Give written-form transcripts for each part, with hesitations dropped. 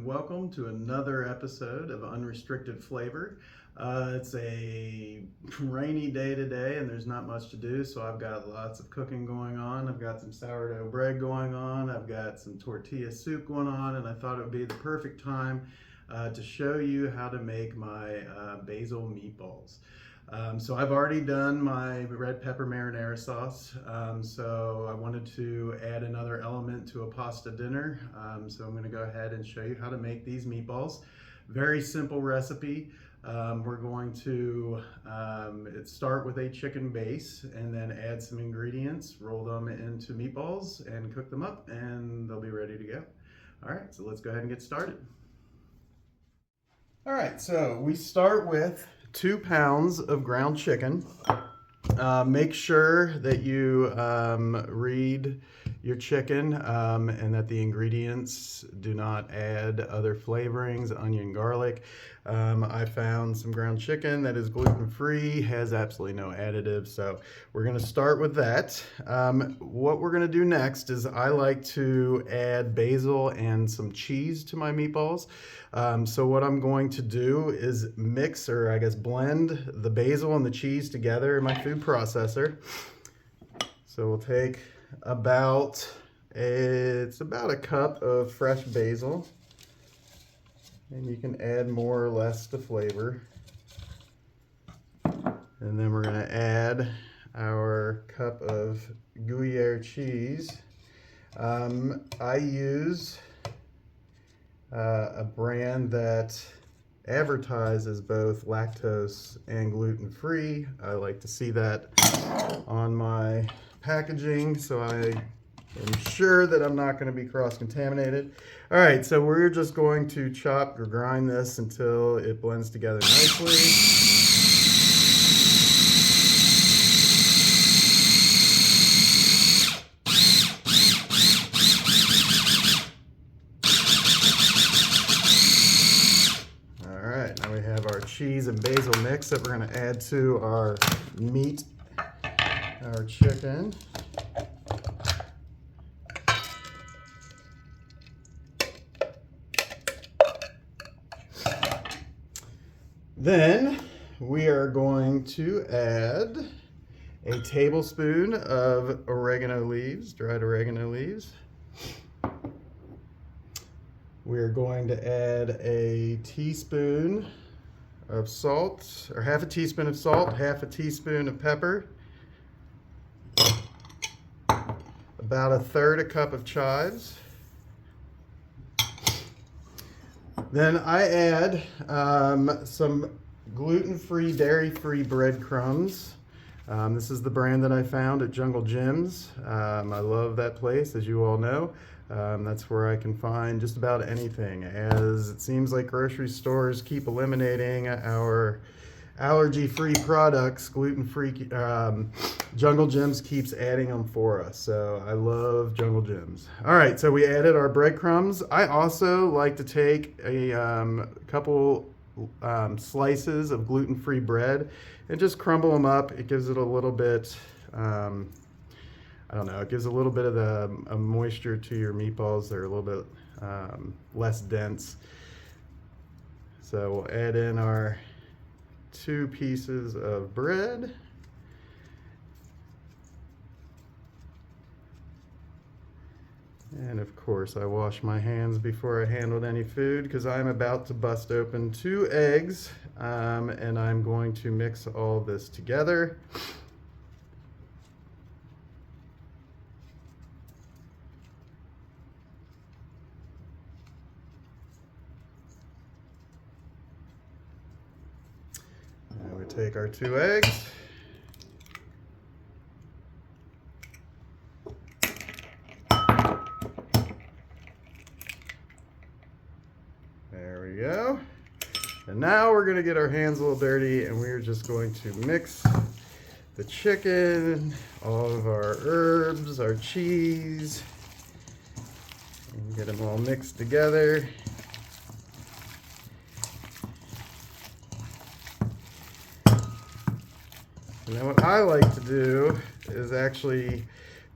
and welcome to another episode of Unrestricted Flavor. It's a rainy day today and there's not much to do, so I've got lots of cooking going on. I've got some sourdough bread going on, I've got some tortilla soup going on, and I thought it would be the perfect time to show you how to make my basil meatballs. So I've already done my red pepper marinara sauce, so I wanted to add another element to a pasta dinner. So I'm going to go ahead and show you how to make these meatballs. Very simple recipe. We're going to start with a chicken base and then add some ingredients, roll them into meatballs and cook them up, and they'll be ready to go. All right, so let's go ahead and get started. All right, so we start with 2 pounds of ground chicken. Make sure that you read your chicken and that the ingredients do not add other flavorings, onion, garlic. I found some ground chicken that is gluten-free, has absolutely no additives, so we're going to start with that. What we're going to do next is I like to add basil and some cheese to my meatballs. So what I'm going to do is mix, or I guess blend, the basil and the cheese together in my food processor. So we'll take it's about a cup of fresh basil, and you can add more or less to flavor. And then we're going to add our cup of gruyere cheese. I use a brand that advertises both lactose and gluten-free. I like to see that on my packaging, so I am sure that I'm not going to be cross-contaminated. All right, so we're just going to chop or grind this until it blends together nicely. Now we have our cheese and basil mix that we're going to add to our meat, our chicken. Then we are going to add a tablespoon of oregano leaves, dried oregano leaves. We're going to add a teaspoon of salt, or half a teaspoon of salt, half a teaspoon of pepper, about 1/3 cup of chives. Then I add some gluten-free, dairy-free breadcrumbs. This is the brand that I found at Jungle Jim's. I love that place, as you all know. That's where I can find just about anything, as it seems like grocery stores keep eliminating our allergy-free products. Gluten-free, Jungle Jim's keeps adding them for us, so I love Jungle Jim's. All right, so we added our breadcrumbs. I also like to take a couple slices of gluten-free bread and just crumble them up. It gives it a little bit, I don't know, it gives a little bit of a moisture to your meatballs. They're a little bit less dense. So we'll add in our 2 pieces of bread. And of course, I wash my hands before I handled any food, because I'm about to bust open 2 eggs, and I'm going to mix all this together. And we take our 2 eggs. There we go. And now we're going to get our hands a little dirty, and we're just going to mix the chicken, all of our herbs, our cheese, and get them all mixed together. And then what I like to do is actually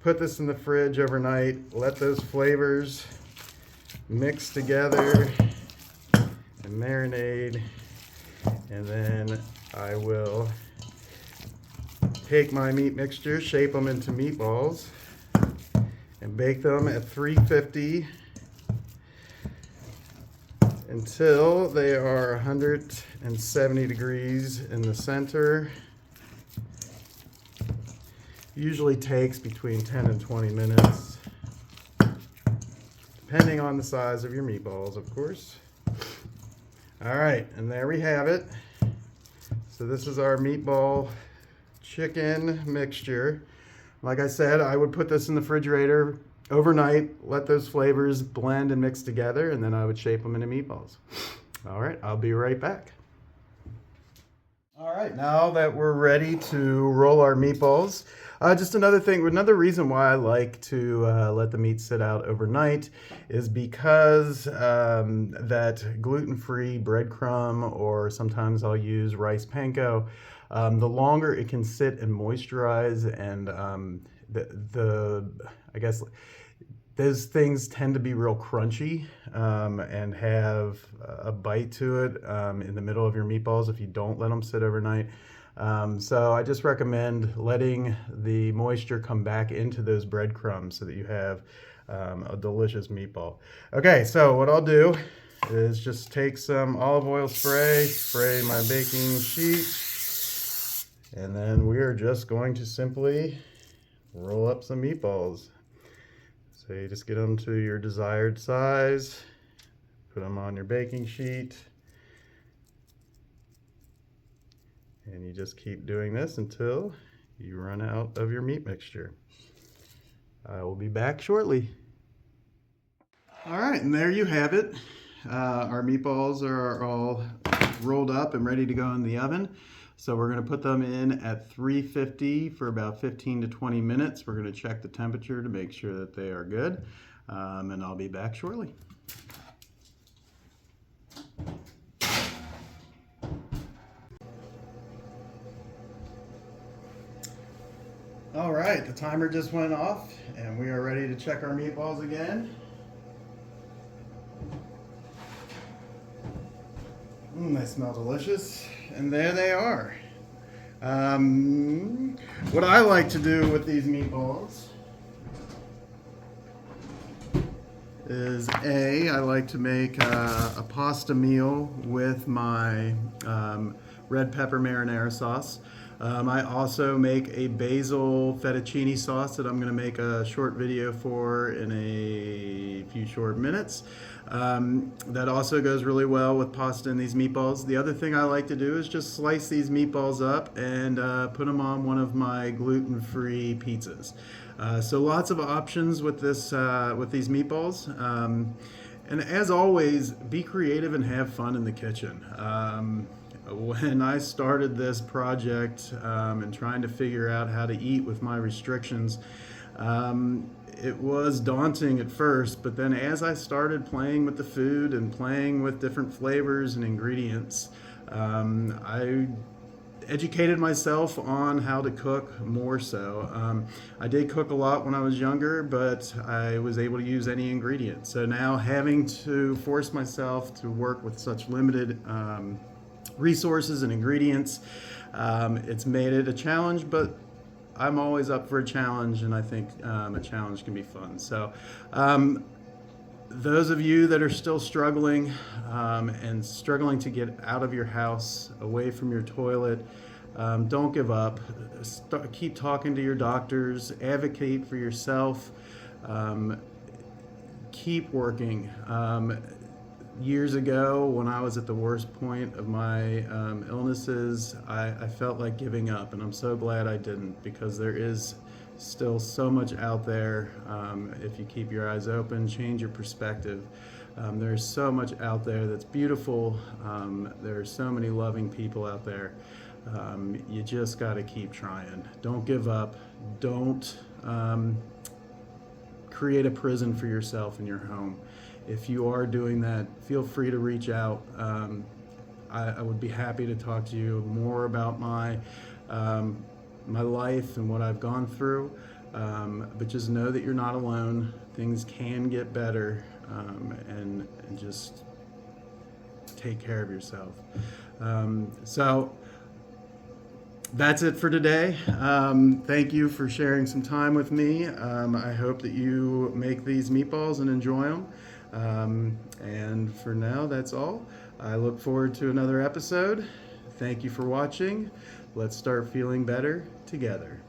put this in the fridge overnight, let those flavors mix together, marinade, and then I will take my meat mixture, shape them into meatballs, and bake them at 350 until they are 170 degrees in the center. Usually takes between 10 and 20 minutes, depending on the size of your meatballs, of course. All right, and there we have it. So this is our meatball chicken mixture. Like I said, I would put this in the refrigerator overnight, let those flavors blend and mix together, and then I would shape them into meatballs. All right, I'll be right back. All right, now that we're ready to roll our meatballs, just another reason why I like to let the meat sit out overnight is because that gluten-free breadcrumb, or sometimes I'll use rice panko, the longer it can sit and moisturize, and I guess those things tend to be real crunchy and have a bite to it in the middle of your meatballs if you don't let them sit overnight. So I just recommend letting the moisture come back into those breadcrumbs so that you have a delicious meatball. Okay, so what I'll do is just take some olive oil spray my baking sheet, and then we are just going to simply roll up some meatballs. So you just get them to your desired size, put them on your baking sheet, and you just keep doing this until you run out of your meat mixture. I will be back shortly. All right, and there you have it. Our meatballs are all rolled up and ready to go in the oven. So we're going to put them in at 350 for about 15 to 20 minutes. We're going to check the temperature to make sure that they are good, and I'll be back shortly. All right, the timer just went off and we are ready to check our meatballs again. They smell delicious, and there they are. What I like to do with these meatballs is I like to make a pasta meal with my red pepper marinara sauce. I also make a basil fettuccine sauce that I'm going to make a short video for in a few short minutes. That also goes really well with pasta and these meatballs. The other thing I like to do is just slice these meatballs up and put them on one of my gluten-free pizzas. So lots of options with this with these meatballs. And as always, be creative and have fun in the kitchen. When I started this project and trying to figure out how to eat with my restrictions, it was daunting at first, but then as I started playing with the food and playing with different flavors and ingredients, I educated myself on how to cook more so. I did cook a lot when I was younger, but I was able to use any ingredient. So now having to force myself to work with such limited resources and ingredients, it's made it a challenge, but I'm always up for a challenge, and I think a challenge can be fun. So those of you that are still struggling and struggling to get out of your house, away from your toilet, don't give up. Keep talking to your doctors, advocate for yourself, keep working. Years ago, when I was at the worst point of my illnesses, I felt like giving up, and I'm so glad I didn't, because there is still so much out there. If you keep your eyes open, change your perspective. There's so much out there that's beautiful. There are so many loving people out there. You just got to keep trying. Don't give up. Don't create a prison for yourself in your home. If you are doing that, feel free to reach out. I would be happy to talk to you more about my life and what I've gone through. But just know that you're not alone. Things can get better, and just take care of yourself. So that's it for today. Thank you for sharing some time with me. I hope that you make these meatballs and enjoy them. And for now, that's all. I look forward to another episode. Thank you for watching. Let's start feeling better together.